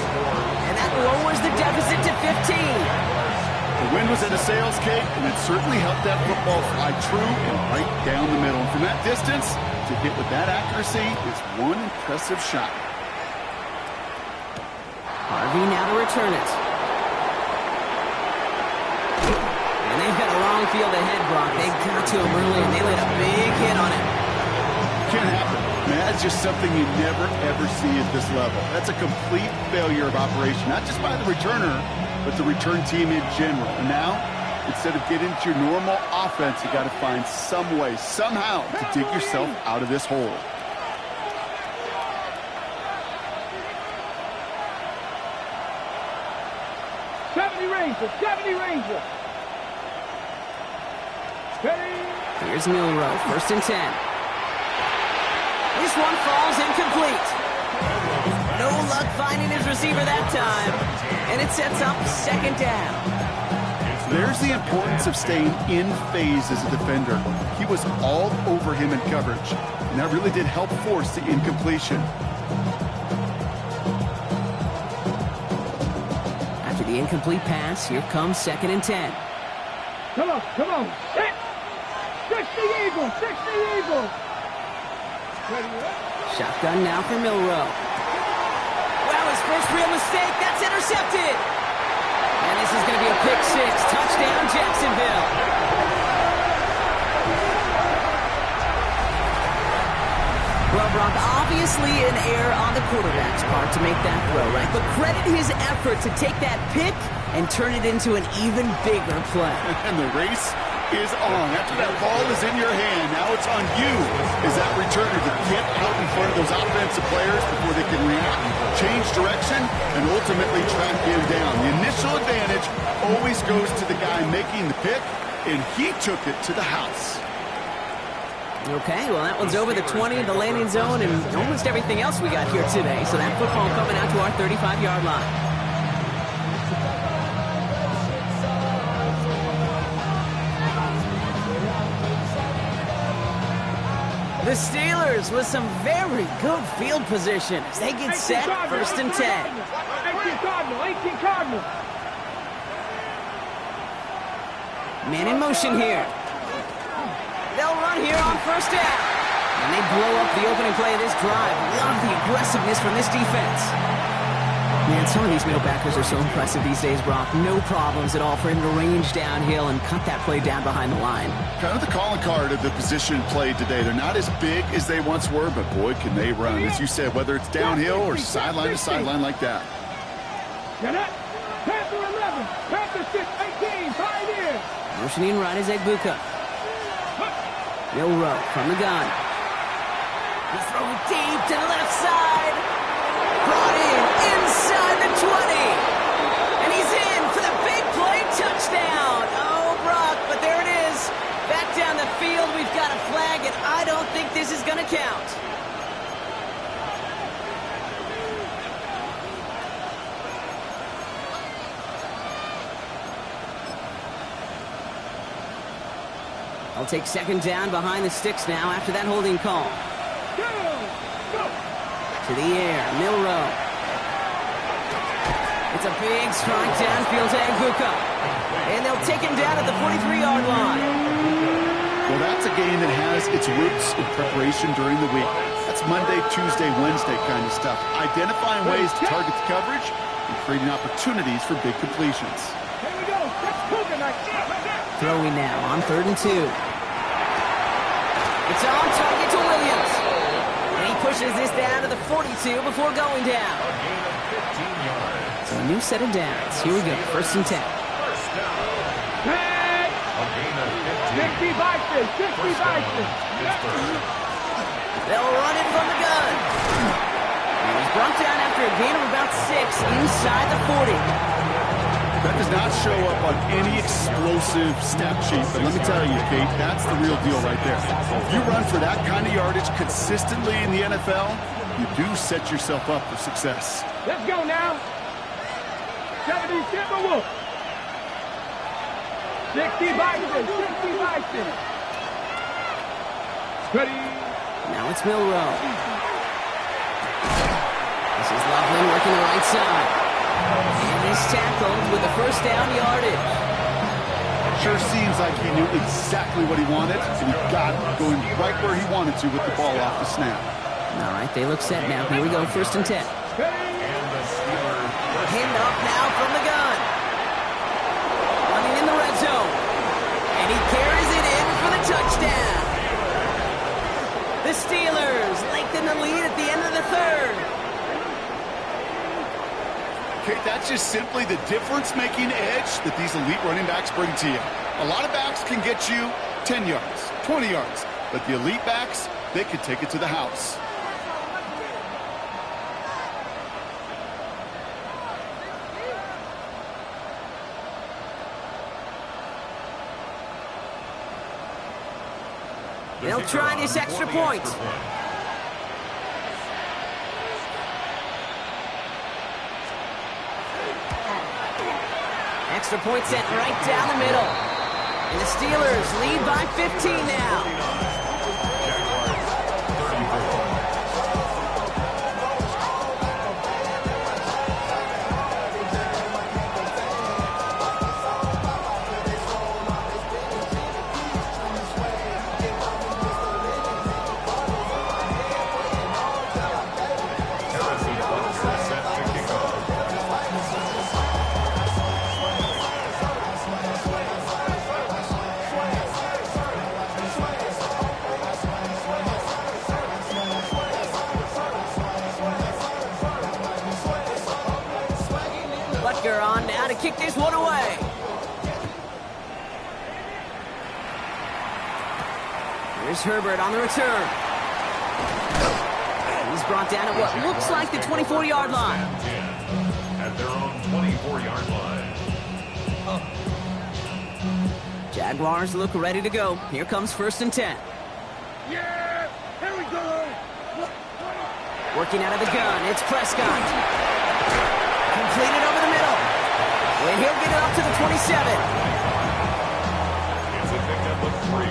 Speaker 1: And that lowers the deficit to 15.
Speaker 5: The wind was at a sales cake, and it certainly helped that football fly true and right down the middle. And from that distance, to hit with that accuracy is one impressive shot.
Speaker 1: Harvey now to return it. And they've got a long field ahead, Brock. They got to him early, and they laid a big hit on him.
Speaker 5: Can't happen. Man, that's just something you never, ever see at this level. That's a complete failure of operation, not just by the returner, but the return team in general. And now, instead of getting into your normal offense, you got to find some way, somehow, to dig yourself out of this hole.
Speaker 4: '70 Ranger.
Speaker 1: Here's Milroe, 1st and 10. This one falls incomplete. No luck finding his receiver that time. And it sets up 2nd down.
Speaker 5: There's the importance of staying in phase as a defender. He was all over him in coverage, and that really did help force the incompletion.
Speaker 1: After the incomplete pass, here comes 2nd and 10.
Speaker 4: Come on. Set. 60 Eagles.
Speaker 1: Shotgun now for Milroe. Well, his first real mistake. That's intercepted. And this is going to be a pick 6. Touchdown, Jacksonville. Well, Brock, obviously an error on the quarterback's part to make that throw, right? But credit his effort to take that pick and turn it into an even bigger play.
Speaker 5: And the race is on. After that ball is in your hand, now it's on you as that returner to get out in front of those offensive players before they can react, change direction, and ultimately track him down. The initial advantage always goes to the guy making the pick, and he took it to the house.
Speaker 1: Okay, well, that one's over the 20, the landing zone, and almost everything else we got here today. So that football coming out to our 35-yard line. The Steelers with some very good field position as they get set, 1st and 10.
Speaker 4: 18 Cardinal.
Speaker 1: Man in motion here. They'll run here on 1st down. And they blow up the opening play of this drive. Love the aggressiveness from this defense. Man, some of these middle backers are so impressive these days, Brock. No problems at all for him to range downhill and cut that play down behind the line.
Speaker 5: Kind of the calling card of the position played today. They're not as big as they once were, but boy, can they run. As you said, whether it's downhill or sideline to sideline like that.
Speaker 4: Panther 11, Panther 6, 18, Pioneers.
Speaker 1: Motioning right is Egbuka. Milroe from the gun. He throws it deep to the left side. Brought in inside the 20. And he's in for the big play touchdown. Oh, Brock, but there it is. Back down the field, we've got a flag, and I don't think this is going to count. I'll take 2nd down behind the sticks now after that holding call. To the air, Milroe. It's a big strike downfield to Egbuka. And they'll take him down at the 43-yard line.
Speaker 5: Well, that's a game that has its roots in preparation during the week. That's Monday, Tuesday, Wednesday kind of stuff. Identifying ways to target the coverage and creating opportunities for big completions.
Speaker 4: Here we go.
Speaker 1: Throwing now on 3rd and 2. It's on target to Williams. And he pushes this down to the 42 before going down. So a new set of downs. Here we go, 1st and 10.
Speaker 4: 60 Bison, 60 Bison.
Speaker 1: They'll run it from the gun. And he's brought down after a gain of about 6 inside the 40.
Speaker 5: That does not show up on any explosive stat sheet, but let me tell you, Kate, that's the real deal right there. If you run for that kind of yardage consistently in the NFL, you do set yourself up for success.
Speaker 4: Let's go now. 70 Timberwolves. 60 Bison, 60 Bison. Ready.
Speaker 1: Now it's Milrow. This is Loveland working the right side. And he's tackled with the first down yardage.
Speaker 5: Sure seems like he knew exactly what he wanted, and he got going right where he wanted to with the ball off the snap.
Speaker 1: All right, they look set now. Here we go, 1st and 10. Hand off now from the gun. Running in the red zone. And he carries it in for the touchdown. The Steelers lengthen the lead at the end of the 3rd.
Speaker 3: Okay, that's just simply the difference-making edge that these elite running backs bring to you. A lot of backs can get you 10 yards, 20 yards, but the elite backs, they can take it to the house.
Speaker 1: They'll try this extra point. Extra point sent right down the middle. And the Steelers lead by 15 now. Butker on now to kick this one away. Here's Herbert on the return. He's brought down at what looks like the 24-yard line.
Speaker 2: At their own 24-yard line.
Speaker 1: Jaguars look ready to go. Here comes 1st and 10.
Speaker 4: Yeah, here we go.
Speaker 1: Working out of the gun, it's Prescott. Completed over the middle. Well, he'll get it up to the 27.
Speaker 2: It's a pickup of 3.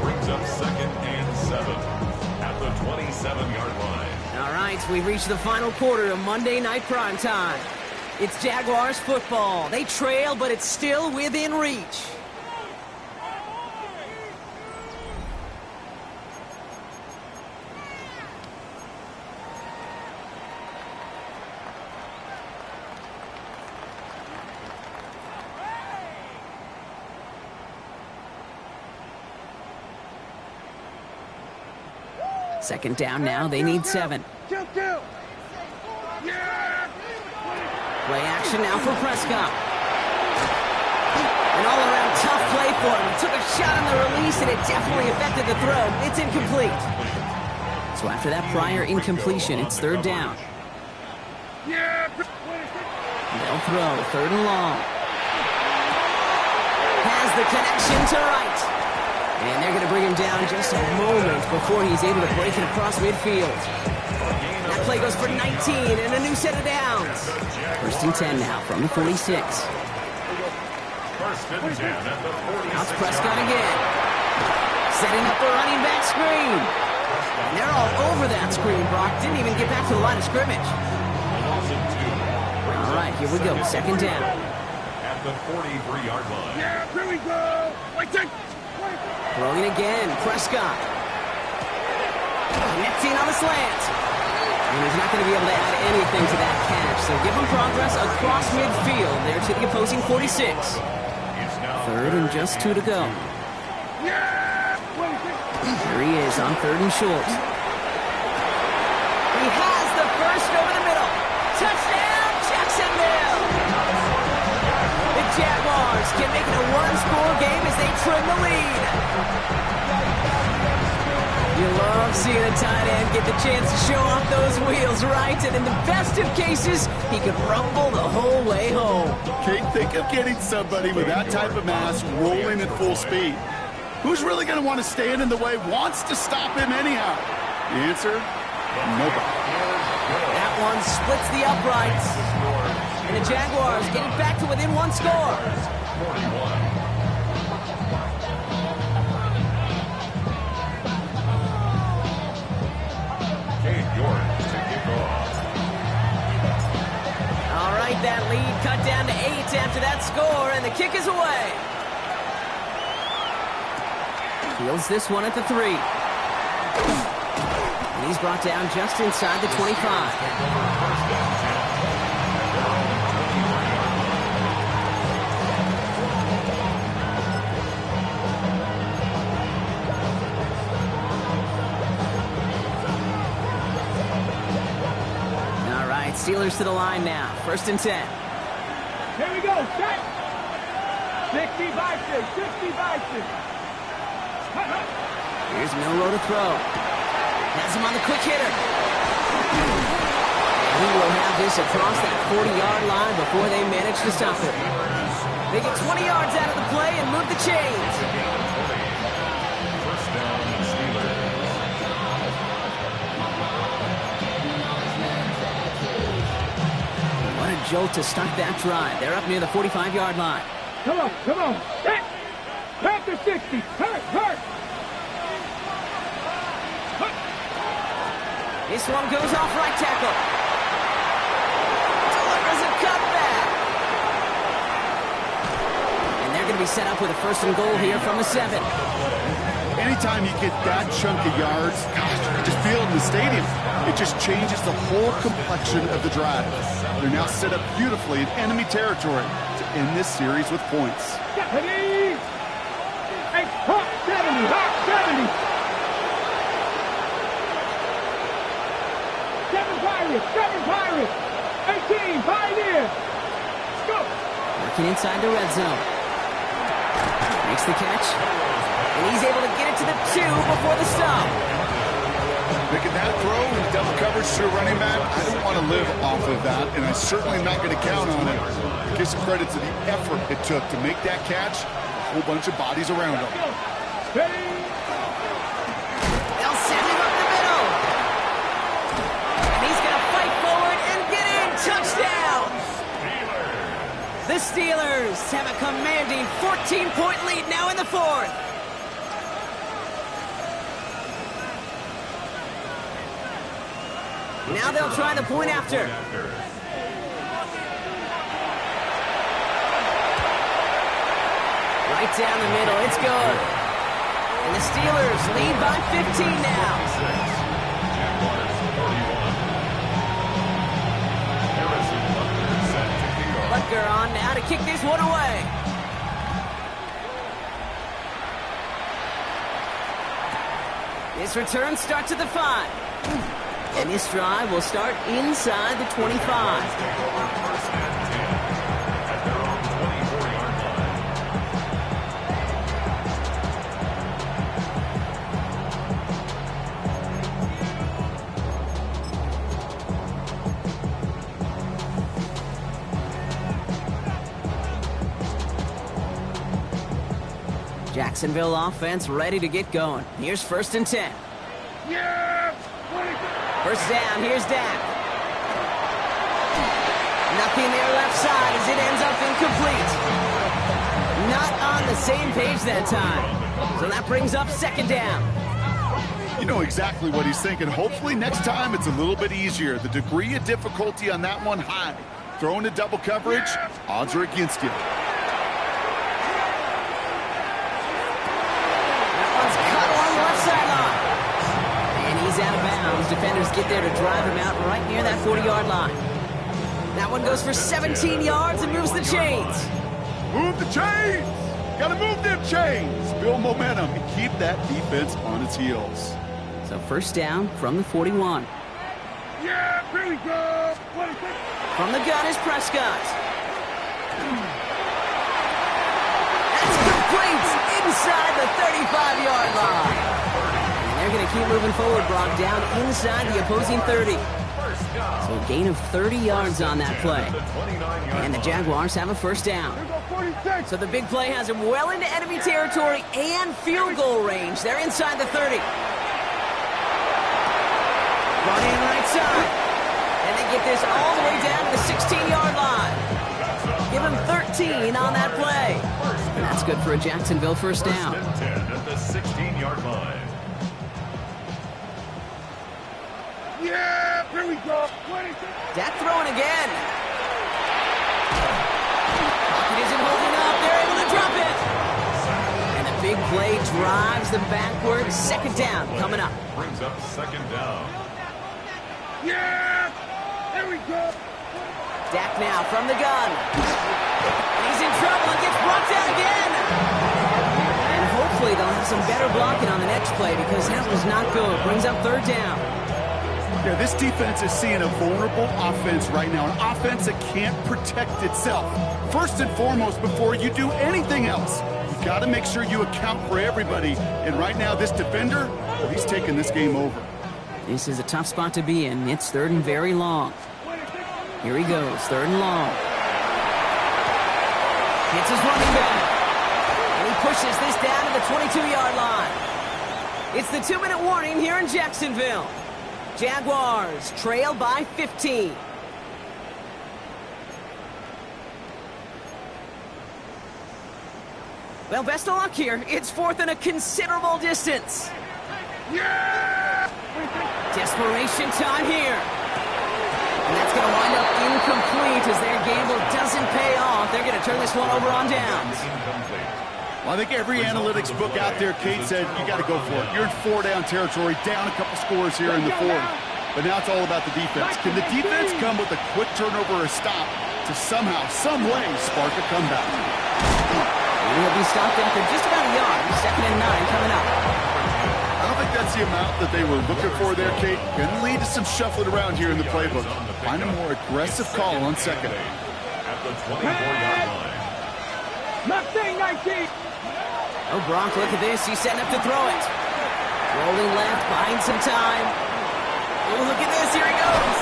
Speaker 2: Brings up 2nd and 7 at the 27-yard line.
Speaker 1: All right, we've reached the final quarter of Monday Night Primetime. It's Jaguars football. They trail, but it's still within reach. Second down now, they need 7.
Speaker 4: Kill. Yeah.
Speaker 1: Play action now for Prescott. An all-around tough play for him. He took a shot on the release, and it definitely affected the throw. It's incomplete. So after that prior incompletion, it's 3rd down.
Speaker 4: Yeah.
Speaker 1: They'll throw, 3rd and long. Has the connection to right. And they're going to bring him down just a moment before he's able to break it across midfield. That play goes for 19 and a new set of downs. 1st and 10 now from the 46.
Speaker 2: 1st and 10 at the 46.
Speaker 1: Now it's Prescott again. Setting up the running back screen. And they're all over that screen, Brock. Didn't even get back to the line of scrimmage. All right, here we go. 2nd down.
Speaker 2: At the 43-yard line.
Speaker 4: Yeah, here we go. Wait,
Speaker 1: Throwing again, Prescott. Connecting on the slant. And he's not going to be able to add anything to that catch. So give him progress across midfield there to the opposing 46. 3rd and just 2 to go. Here he is on 3rd and short. He has the first over the middle. Touchdown, Jacksonville! The Jaguars can make it a one-score game as they trim the lead. see the tight end get the chance to show off those wheels, right? And in the best of cases, he could rumble the whole way home.
Speaker 5: Kate, think of getting somebody with that type of mass rolling at full speed. Who's really going to want to stand in the way, wants to stop him anyhow? The answer, nobody.
Speaker 1: That one splits the uprights. And the Jaguars get it back to within one score.
Speaker 2: 41.
Speaker 1: All right, that lead cut down to 8 after that score, and the kick is away. Fields this one at the 3. And he's brought down just inside the 25. Steelers to the line now. 1st and 10.
Speaker 4: Here we go. Set. 60 by 6. 60 by 6.
Speaker 1: Here's Milroe to throw. Has him on the quick hitter. He will have this across that 40-yard line before they manage to stop it. They get 20 yards out of the play and move the chains.
Speaker 2: First down, Steelers.
Speaker 1: What a jolt to start that drive. They're up near the 45-yard line.
Speaker 4: Come on, come on. Hit. Back to 60. Hurt, hurt.
Speaker 1: This one goes off right tackle. Delivers a cutback. And they're going to be set up with a 1st and goal here from the 7.
Speaker 5: Anytime you get that chunk of yards, gosh, you can just feel it in the stadium. It just changes the whole complexion of the drive. They're now set up beautifully in enemy territory to end this series with points.
Speaker 4: 70. Hey, hot 70, hot 70. 7 Pirates, 7 Pirates. 18, Pioneers. Let's go.
Speaker 1: Working inside the red zone. Makes the catch. And he's able to get it to the 2 before the stop.
Speaker 3: Making that throw in double coverage to a running back, I don't want to live off of that, and I'm certainly not going to count on it. Give some credit to the effort it took to make that catch. A whole bunch of bodies around him.
Speaker 1: They'll send him up the middle. And he's going to fight forward and get in. Touchdown. The Steelers have a commanding 14-point lead now in the 4th. Now they'll try the point after. Right down the middle. It's good. And the Steelers lead by 15 now. Butker on now to kick this one away. This return starts at the 5. And this drive will start inside the 25. Jacksonville offense ready to get going. Here's 1st and 10.
Speaker 4: Yeah!
Speaker 1: 1st down, here's Dak. Nothing there left side as it ends up incomplete. Not on the same page that time. So that brings up 2nd down.
Speaker 5: You know exactly what he's thinking. Hopefully next time it's a little bit easier. The degree of difficulty on that one high. Throwing to double coverage, odds are against you.
Speaker 1: That one's cut along the left sideline. And he's out of bounds. Defenders get there to drive him out right near that 40-yard line. That one goes for 17 yards and moves the chains.
Speaker 5: Move the chains! Gotta move them chains! Build momentum and keep that defense on its heels.
Speaker 1: So 1st down from the 41.
Speaker 4: Yeah, pretty good.
Speaker 1: From the gun is Prescott. That's complete inside the 35-yard line. And They're going to keep moving forward, Brock, down inside the opposing 30. So a gain of 30 yards on that play. And the Jaguars have a first down. So the big play has them well into enemy territory and field goal range. They're inside the 30. Running right side. And they get this all the way down to the 16-yard line. Give him 13 on that play. And that's good for a Jacksonville first down.
Speaker 2: 10 at the 16-yard line.
Speaker 4: Yeah, here we go.
Speaker 1: Dak throwing again. Pocket isn't holding up. They're able to drop it. And the big play drives them backwards. Second down coming up.
Speaker 2: Brings up second down.
Speaker 4: Yeah, here we go.
Speaker 1: Dak now from the gun. He's in trouble and gets brought down again. And hopefully they'll have some better blocking on the next play because that was not good. Brings up third down.
Speaker 5: Yeah, this defense is seeing a vulnerable offense right now, an offense that can't protect itself. First and foremost, before you do anything else, you've got to make sure you account for everybody. And right now, this defender, he's taking this game over.
Speaker 1: This is a tough spot to be in. It's third and very long. Here he goes, third and long. Hits his running back. And he pushes this down to the 22-yard line. It's the 2-minute warning here in Jacksonville. Jaguars trail by 15. Well, best of luck here. It's fourth and a considerable distance.
Speaker 4: Yeah!
Speaker 1: Desperation time here. And that's going to wind up incomplete as their gamble doesn't pay off. They're going to turn this one over on downs.
Speaker 5: Well, I think every analytics book out there, Kate, said you got to go for it. You're in four-down territory, down a couple scores here in the fourth. But now it's all about the defense. Can the defense come with a quick turnover or a stop to somehow, some way, spark a comeback?
Speaker 1: He'll be stopped after just about a yard. Second and 9 coming up.
Speaker 5: I don't think that's the amount that they were looking for there, Kate. Going to lead to some shuffling around here in the playbook. Find a more aggressive call on second.
Speaker 2: At the 24-yard line.
Speaker 4: Nothing, 19.
Speaker 1: Oh, Brock, look at this. He's setting up to throw it. Rolling left, buying some time. Oh, look at this. Here he goes.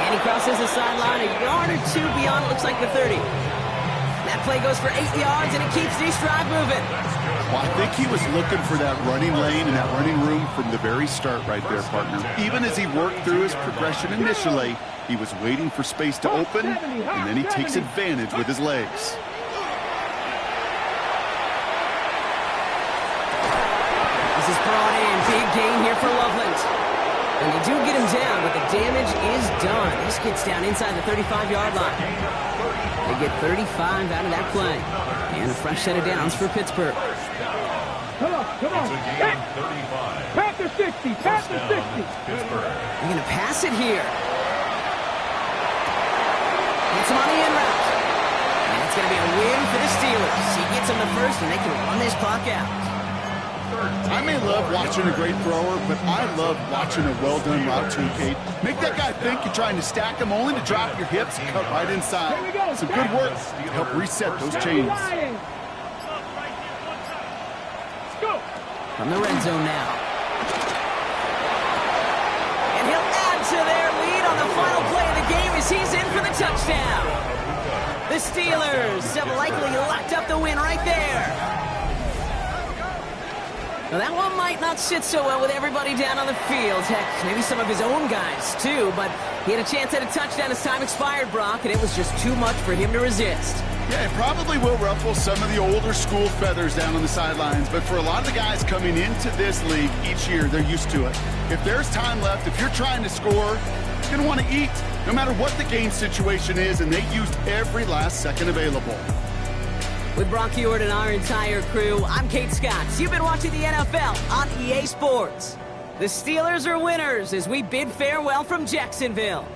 Speaker 1: And he crosses the sideline a yard or two beyond, it looks like the 30. That play goes for 8 yards, and it keeps this drive moving.
Speaker 5: Well, I think he was looking for that running lane and that running room from the very start right there, partner. Even as he worked through his progression initially, he was waiting for space to open, and then he takes advantage with his legs.
Speaker 1: This is brought in. Big gain here for Loveland. And they do get him down, but the damage is done. This gets down inside the 35-yard line. They get 35 out of that play. And a fresh set of downs for Pittsburgh.
Speaker 4: Come on. Pass the 60. Pass the 60.
Speaker 1: They're going to pass it here. Gets him on the in route. And it's going to be a win for the Steelers. He gets him the first, and they can run this clock out.
Speaker 5: I may love watching a great thrower, but I love watching a well-done route too, Kate. Make that guy think you're trying to stack him only to drop your hips and cut right inside. Some good work to help reset those chains.
Speaker 1: From the red zone now. And he'll add to their lead on the final play of the game as he's in for the touchdown. The Steelers have likely locked up the win right there. Now, that one might not sit so well with everybody down on the field. Heck, maybe some of his own guys, too. But he had a chance at a touchdown as time expired, Brock, and it was just too much for him to resist.
Speaker 5: Yeah, it probably will ruffle some of the older school feathers down on the sidelines. But for a lot of the guys coming into this league each year, they're used to it. If there's time left, if you're trying to score, you're going to want to eat, no matter what the game situation is, and they used every last second available.
Speaker 1: With Brock Huard and our entire crew, I'm Kate Scott. You've been watching the NFL on EA Sports. The Steelers are winners as we bid farewell from Jacksonville.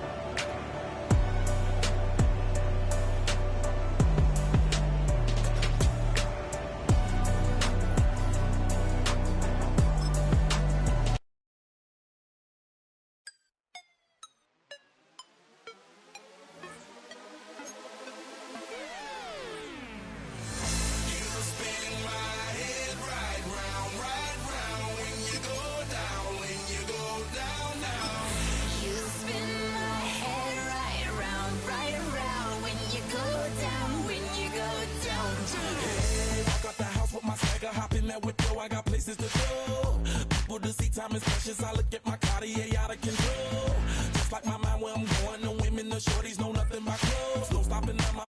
Speaker 7: in that window, I got places to go. People to see, time is precious. I look at my Cartier out of control. Just like my mind where I'm going, the women, the shorties know nothing but clothes. No stopping at my